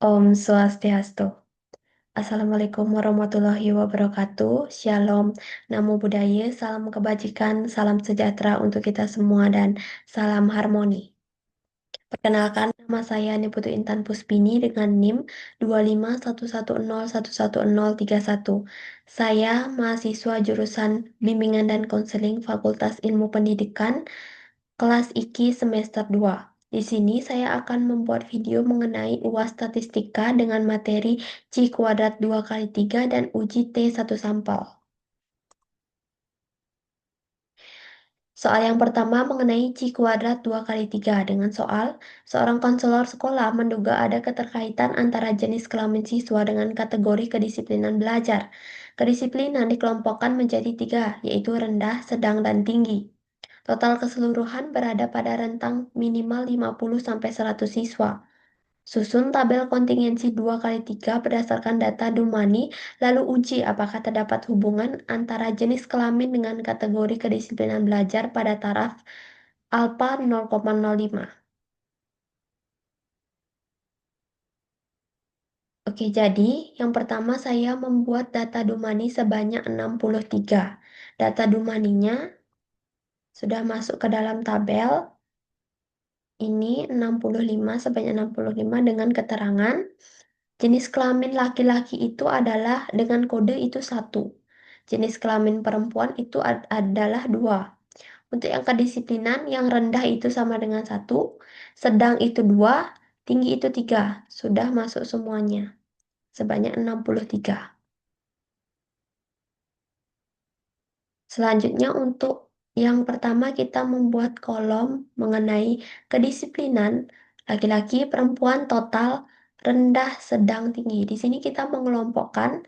Om Swastiastu. Assalamualaikum warahmatullahi wabarakatuh. Shalom, namo buddhaya, salam kebajikan, salam sejahtera untuk kita semua dan salam harmoni. Perkenalkan, nama saya Niputu Intan Puspini dengan NIM 25110111031. Saya mahasiswa jurusan Bimbingan dan Konseling Fakultas Ilmu Pendidikan kelas IKI semester 2. Di sini saya akan membuat video mengenai UAS statistika dengan materi C kuadrat 2 kali 3 dan uji T1 sampel. Soal yang pertama mengenai C kuadrat 2 kali 3 dengan soal, seorang konselor sekolah menduga ada keterkaitan antara jenis kelamin siswa dengan kategori kedisiplinan belajar. Kedisiplinan dikelompokkan menjadi 3, yaitu rendah, sedang, dan tinggi. Total keseluruhan berada pada rentang minimal 50-100 siswa. Susun tabel kontingensi 2 kali 3 berdasarkan data Dumani, lalu uji apakah terdapat hubungan antara jenis kelamin dengan kategori kedisiplinan belajar pada taraf alfa 0,05. Oke, jadi yang pertama saya membuat data Dumani sebanyak 63. Data Dumaninya sudah masuk ke dalam tabel. Ini 65 sebanyak 65 dengan keterangan jenis kelamin laki-laki itu adalah dengan kode itu 1. Jenis kelamin perempuan itu adalah 2. Untuk yang kedisiplinan yang rendah itu sama dengan 1, sedang itu 2, tinggi itu 3. Sudah masuk semuanya. Sebanyak 63. Selanjutnya untuk yang pertama kita membuat kolom mengenai kedisiplinan laki-laki, perempuan, total, rendah, sedang, tinggi. Di sini kita mengelompokkan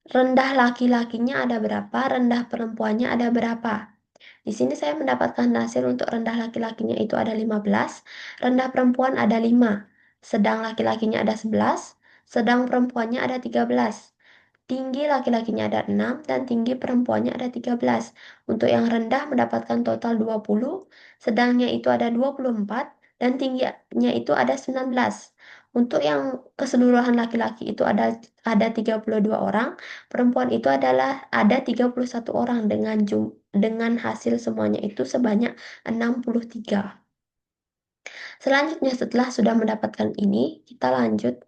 rendah laki-lakinya ada berapa, rendah perempuannya ada berapa. Di sini saya mendapatkan hasil untuk rendah laki-lakinya itu ada 15, rendah perempuan ada 5, sedang laki-lakinya ada 11, sedang perempuannya ada 13. Tinggi laki-lakinya ada 6 dan tinggi perempuannya ada 13. Untuk yang rendah mendapatkan total 20, sedangnya itu ada 24 dan tingginya itu ada 19. Untuk yang keseluruhan laki-laki itu ada 32 orang, perempuan itu adalah ada 31 orang dengan hasil semuanya itu sebanyak 63. Selanjutnya setelah sudah mendapatkan ini, kita lanjut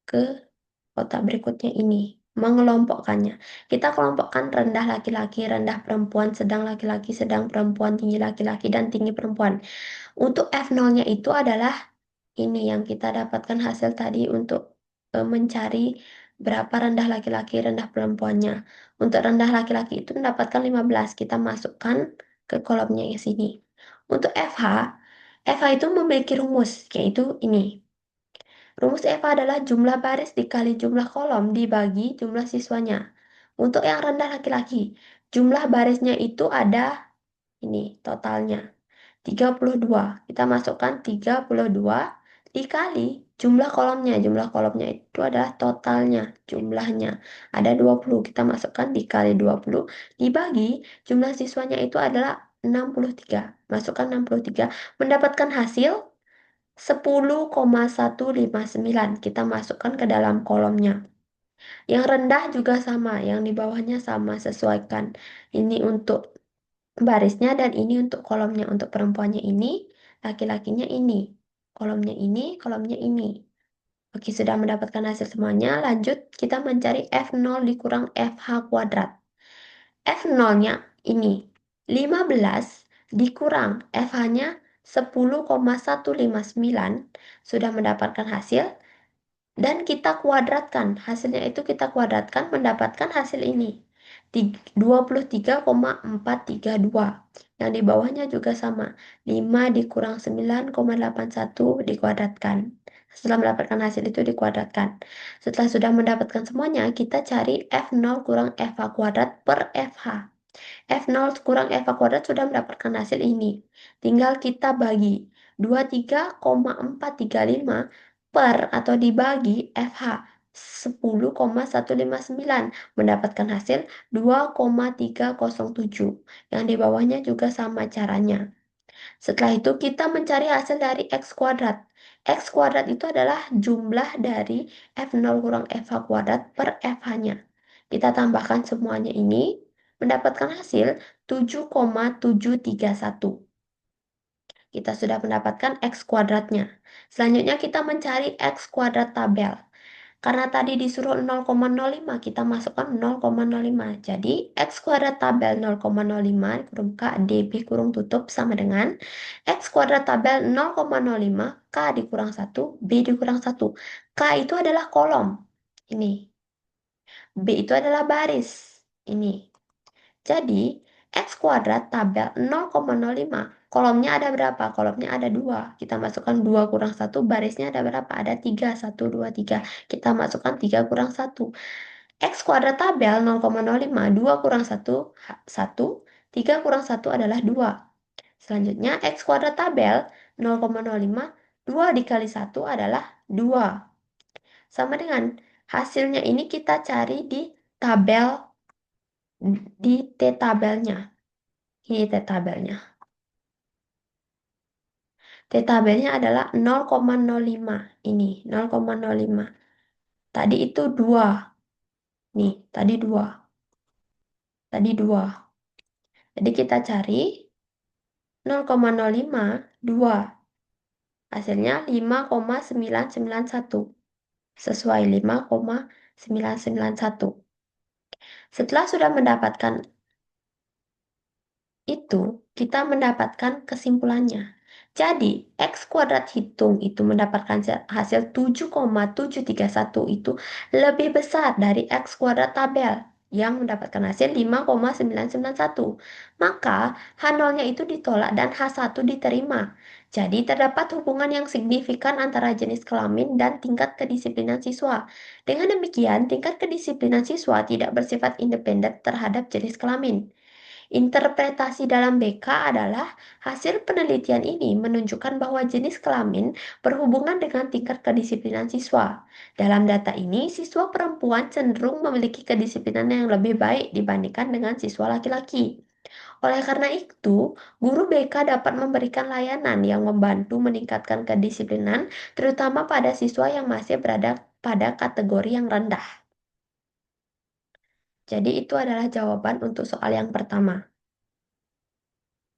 ke kotak berikutnya ini, mengelompokkannya. Kita kelompokkan rendah laki-laki, rendah perempuan, sedang laki-laki, sedang perempuan, tinggi laki-laki, dan tinggi perempuan. Untuk F0-nya itu adalah ini yang kita dapatkan hasil tadi untuk mencari berapa rendah laki-laki, rendah perempuannya. Untuk rendah laki-laki itu mendapatkan 15, kita masukkan ke kolomnya yang sini. Untuk FH itu memiliki rumus, yaitu ini. Rumus EVA adalah jumlah baris dikali jumlah kolom dibagi jumlah siswanya. Untuk yang rendah laki-laki, jumlah barisnya itu ada ini totalnya 32. Kita masukkan 32 dikali jumlah kolomnya. Jumlah kolomnya itu adalah totalnya, jumlahnya. Ada 20. Kita masukkan dikali 20 dibagi jumlah siswanya itu adalah 63. Masukkan 63 mendapatkan hasil 10,159 kita masukkan ke dalam kolomnya. Yang rendah juga sama, yang di bawahnya sama, sesuaikan. Ini untuk barisnya dan ini untuk kolomnya. Untuk perempuannya ini, laki-lakinya ini. Kolomnya ini, kolomnya ini. Oke, sudah mendapatkan hasil semuanya. Lanjut, kita mencari F0 dikurang FH kuadrat. F0-nya ini 15 dikurang FH-nya 10,159 sudah mendapatkan hasil dan kita kuadratkan. Hasilnya itu kita kuadratkan mendapatkan hasil ini. 23,432. Yang di bawahnya juga sama. 5 dikurang 9,81 dikuadratkan. Setelah mendapatkan hasil itu dikuadratkan. Setelah sudah mendapatkan semuanya, kita cari F0 kurang FH kuadrat per FH. F0 kurang FH kuadrat sudah mendapatkan hasil ini. Tinggal kita bagi 23,435 per atau dibagi FH 10,159 mendapatkan hasil 2,307. Yang di bawahnya juga sama caranya. Setelah itu kita mencari hasil dari X kuadrat. X kuadrat itu adalah jumlah dari F0 kurang FH kuadrat per FH-nya. Kita tambahkan semuanya ini, mendapatkan hasil 7,731. Kita sudah mendapatkan X kuadratnya. Selanjutnya kita mencari X kuadrat tabel. Karena tadi disuruh 0,05, kita masukkan 0,05. Jadi, X kuadrat tabel 0,05 kurung K DB kurung tutup sama dengan X kuadrat tabel 0,05 K dikurang 1, B dikurang 1. K itu adalah kolom. Ini. B itu adalah baris. Ini. Jadi, X kuadrat tabel 0,05. Kolomnya ada berapa? Kolomnya ada 2. Kita masukkan 2 kurang 1. Barisnya ada berapa? Ada 3. 1, 2, 3. Kita masukkan 3 kurang 1. X kuadrat tabel 0,05. 2 kurang 1, 1. 3 kurang 1 adalah 2. Selanjutnya, X kuadrat tabel 0,05. 2 dikali 1 adalah 2. Sama dengan hasilnya ini kita cari di T tabelnya. Ini T tabelnya. T tabelnya adalah 0,05. Ini 0,05. Tadi itu 2. Nih, tadi 2. Tadi 2. Jadi kita cari 0,05, 2. Hasilnya 5,991. Sesuai 5,991. Setelah sudah mendapatkan itu, kita mendapatkan kesimpulannya. Jadi, X kuadrat hitung itu mendapatkan hasil 7,731 itu lebih besar dari X kuadrat tabel yang mendapatkan hasil 5,991. Maka, H0-nya itu ditolak dan H1 diterima. Jadi, terdapat hubungan yang signifikan antara jenis kelamin dan tingkat kedisiplinan siswa. Dengan demikian, tingkat kedisiplinan siswa tidak bersifat independen terhadap jenis kelamin. Interpretasi dalam BK adalah hasil penelitian ini menunjukkan bahwa jenis kelamin berhubungan dengan tingkat kedisiplinan siswa. Dalam data ini, siswa perempuan cenderung memiliki kedisiplinan yang lebih baik dibandingkan dengan siswa laki-laki. Oleh karena itu, guru BK dapat memberikan layanan yang membantu meningkatkan kedisiplinan, terutama pada siswa yang masih berada pada kategori yang rendah. Jadi itu adalah jawaban untuk soal yang pertama.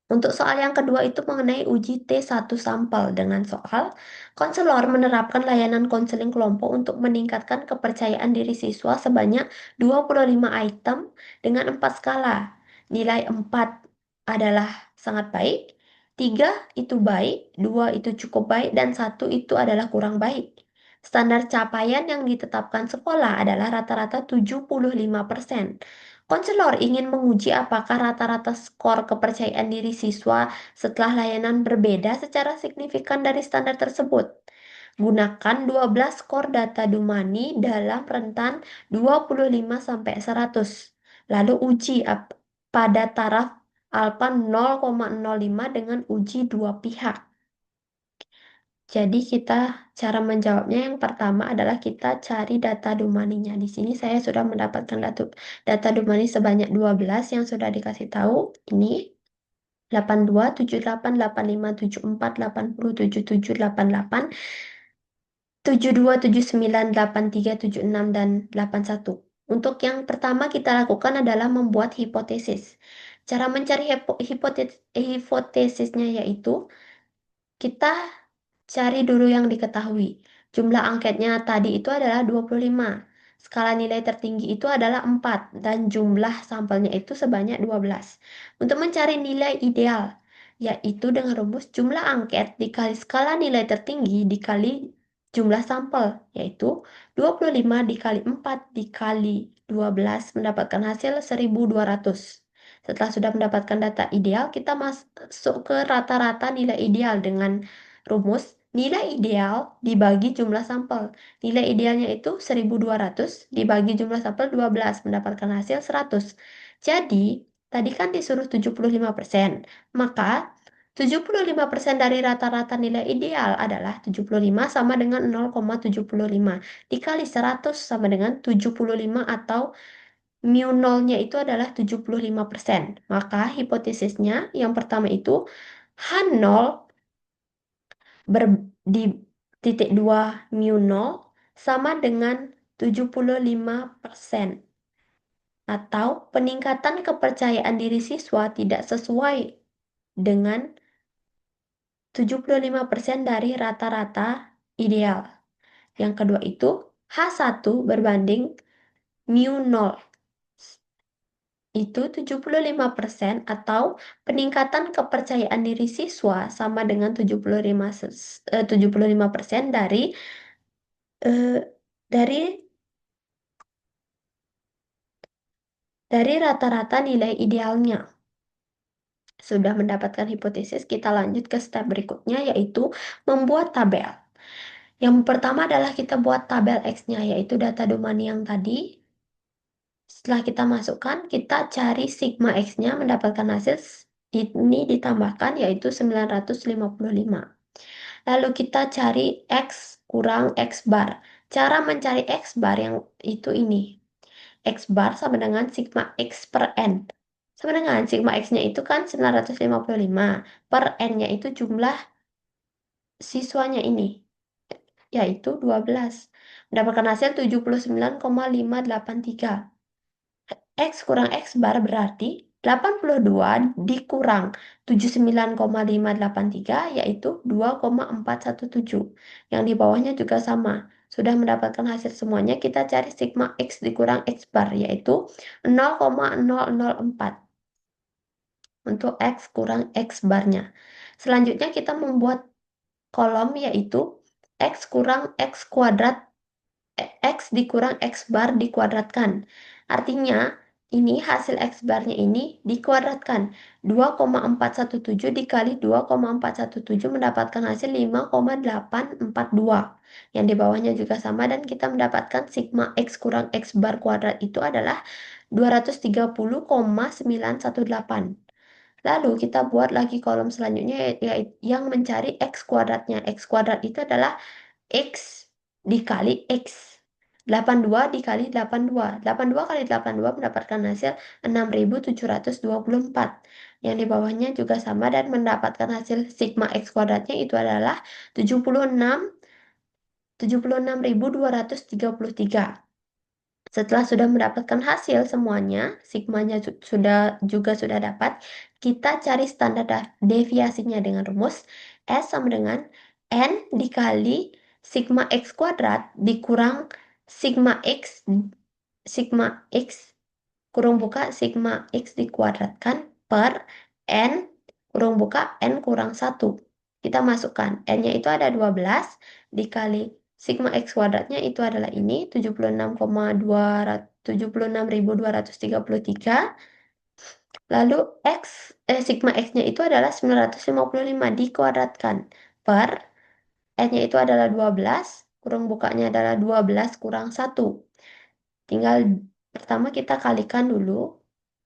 Untuk soal yang kedua itu mengenai uji T1 sampel dengan soal konselor menerapkan layanan konseling kelompok untuk meningkatkan kepercayaan diri siswa sebanyak 25 item dengan 4 skala. Nilai 4 adalah sangat baik, 3 itu baik, 2 itu cukup baik, dan 1 itu adalah kurang baik. Standar capaian yang ditetapkan sekolah adalah rata-rata 75%. Konselor ingin menguji apakah rata-rata skor kepercayaan diri siswa setelah layanan berbeda secara signifikan dari standar tersebut. Gunakan 12 skor data Dumani dalam rentan 25 sampai 100. Lalu uji pada taraf alfa 0,05 dengan uji dua pihak. Jadi cara menjawabnya yang pertama adalah kita cari data Dumaninya. Di sini saya sudah mendapatkan data Dumani sebanyak 12 yang sudah dikasih tahu. Ini 82, 78, 85, 74, 80, 77, 88, 72, 79, 83, 76, dan 81. Untuk yang pertama kita lakukan adalah membuat hipotesis. Cara mencari hipotesisnya yaitu kita cari dulu yang diketahui. Jumlah angketnya tadi itu adalah 25. Skala nilai tertinggi itu adalah 4 dan jumlah sampelnya itu sebanyak 12. Untuk mencari nilai ideal, yaitu dengan rumus jumlah angket dikali skala nilai tertinggi dikali jumlah sampel, yaitu 25 dikali 4 dikali 12 mendapatkan hasil 1200. Setelah sudah mendapatkan data ideal, kita masuk ke rata-rata nilai ideal dengan rumus nilai ideal dibagi jumlah sampel. Nilai idealnya itu 1200 dibagi jumlah sampel 12 mendapatkan hasil 100. Jadi, tadi kan disuruh 75%. Maka 75% dari rata-rata nilai ideal adalah 75 sama dengan 0,75 dikali 100 sama dengan 75 atau mu nolnya itu adalah 75%. Maka hipotesisnya yang pertama itu H0 ber, di titik 2 mu 0 sama dengan 75%. Atau peningkatan kepercayaan diri siswa tidak sesuai dengan 75% dari rata-rata ideal. Yang kedua itu H1 berbanding mu 0. Itu 75% atau peningkatan kepercayaan diri siswa sama dengan 75% eh, dari dari rata-rata nilai idealnya. Sudah mendapatkan hipotesis, kita lanjut ke step berikutnya yaitu membuat tabel. Yang pertama adalah kita buat tabel X-nya yaitu data domain yang tadi. Setelah kita masukkan, kita cari sigma X-nya mendapatkan hasil ini ditambahkan yaitu 955. Lalu kita cari X kurang X bar. Cara mencari X bar yang itu ini. X bar sama dengan sigma X per N. Sama dengan sigma X-nya itu kan 955. Per N-nya itu jumlah siswanya ini, yaitu 12. Mendapatkan hasil 79,583. X kurang X bar berarti 82 dikurang 79,583 yaitu 2,417. Yang di bawahnya juga sama. Sudah mendapatkan hasil semuanya, kita cari sigma X dikurang X bar yaitu 0,004 untuk X kurang X barnya. Selanjutnya kita membuat kolom yaitu X kurang X kuadrat X dikurang X bar dikuadratkan. Artinya, ini hasil X barnya ini dikuadratkan. 2,417 dikali 2,417 mendapatkan hasil 5,842. Yang di bawahnya juga sama dan kita mendapatkan sigma X kurang X bar kuadrat itu adalah 230,918. Lalu kita buat lagi kolom selanjutnya yaitu yang mencari X kuadratnya. X kuadrat itu adalah X dikali X. 82 dikali 82. 82 kali 82 mendapatkan hasil 6.724. Yang di bawahnya juga sama dan mendapatkan hasil sigma X kuadratnya itu adalah 76.233. Setelah sudah mendapatkan hasil semuanya, sigmanya sudah dapat, kita cari standar deviasinya dengan rumus S sama dengan N dikali sigma X kuadrat dikurang sigma X kurung buka sigma X dikuadratkan per N kurung buka N kurang 1. Kita masukkan N-nya itu ada 12 dikali sigma X kuadratnya itu adalah ini 76,233. Lalu sigma X-nya itu adalah 955 dikuadratkan per N-nya itu adalah 12, kurung bukanya adalah 12 kurang 1. Tinggal pertama kita kalikan dulu.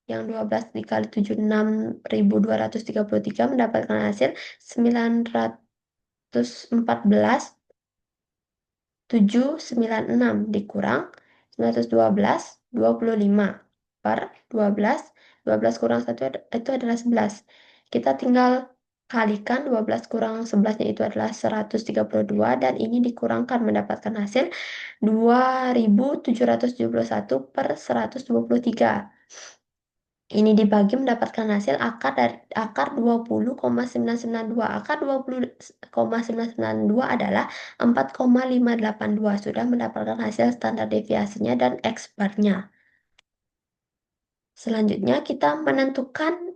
Yang 12 dikali 76.233 mendapatkan hasil 914,796 dikurang 912,25 per 12. 12 kurang 1 itu adalah 11. Kita tinggal kalikan 12 kurang 11-nya itu adalah 132 dan ini dikurangkan mendapatkan hasil 2.771 per 123. Ini dibagi mendapatkan hasil akar 20,992. Akar 20,992 adalah 4,582. Sudah mendapatkan hasil standar deviasinya dan X bar-nya. Selanjutnya kita menentukan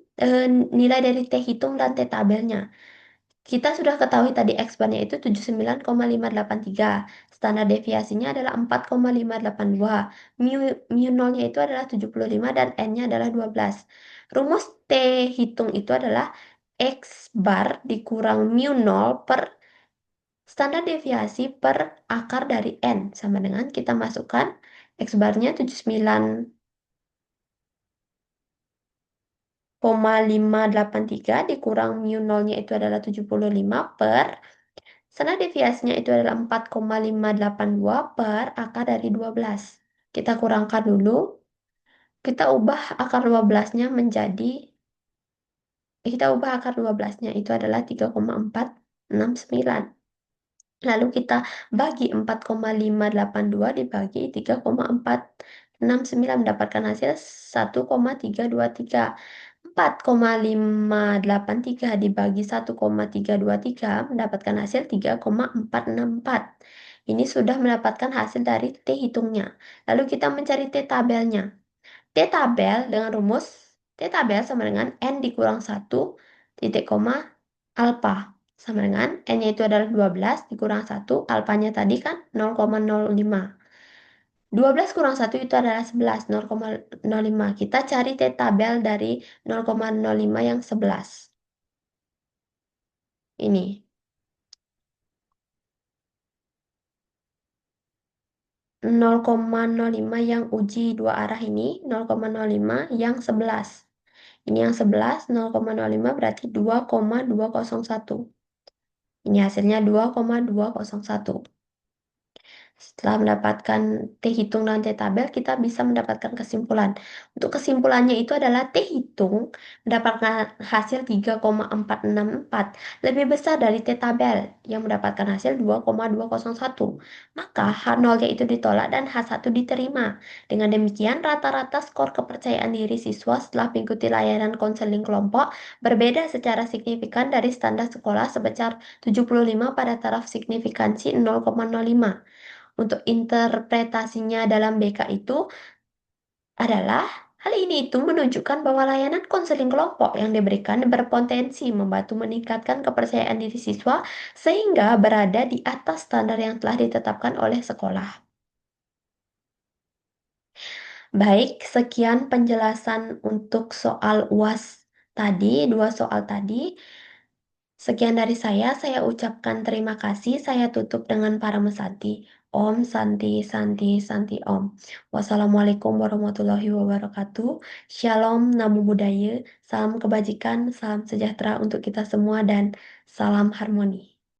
nilai dari T hitung dan T tabelnya. Kita sudah ketahui tadi X bar-nya itu 79,583. Standar deviasinya adalah 4,582. Mu 0-nya itu adalah 75 dan N-nya adalah 12. Rumus T hitung itu adalah X bar dikurang mu 0 per standar deviasi per akar dari N. Sama dengan kita masukkan X barnya 79,583 dikurang mu 0-nya itu adalah 75 per standar deviasinya itu adalah 4,582 per akar dari 12. Kita kurangkan dulu. Kita ubah akar 12-nya menjadi kita ubah akar 12-nya itu adalah 3,469. Lalu kita bagi 4,582 dibagi 3,469 mendapatkan hasil 1,323. 4,583 dibagi 1,323 mendapatkan hasil 3,464. Ini sudah mendapatkan hasil dari T hitungnya. Lalu kita mencari T tabelnya. T tabel dengan rumus T tabel sama dengan N dikurang 1 titik koma alfa sama dengan N-nya itu adalah 12 dikurang 1, alfanya tadi kan 0,05. 12 kurang 1 itu adalah 11, 0,05. Kita cari T tabel dari 0,05 yang 11. Ini. 0,05 yang uji dua arah ini, 0,05 yang 11. Ini yang 11, 0,05 berarti 2,201. Ini hasilnya 2,201. Setelah mendapatkan T hitung dan T tabel, kita bisa mendapatkan kesimpulan. Untuk kesimpulannya itu adalah T hitung mendapatkan hasil 3,464, lebih besar dari T tabel yang mendapatkan hasil 2,201. Maka H0-nya itu ditolak dan H1 diterima. Dengan demikian, rata-rata skor kepercayaan diri siswa setelah mengikuti layanan konseling kelompok berbeda secara signifikan dari standar sekolah sebesar 75 pada taraf signifikansi 0,05. Untuk interpretasinya dalam BK itu adalah hal ini itu menunjukkan bahwa layanan konseling kelompok yang diberikan berpotensi membantu meningkatkan kepercayaan diri siswa sehingga berada di atas standar yang telah ditetapkan oleh sekolah. Baik, sekian penjelasan untuk soal UAS tadi, dua soal tadi. Sekian dari saya ucapkan terima kasih. Saya tutup dengan para mesanti. Om Santi Santi Santi Om. Wassalamualaikum warahmatullahi wabarakatuh. Shalom, Namo Buddhaya, salam kebajikan, salam sejahtera untuk kita semua dan salam harmoni.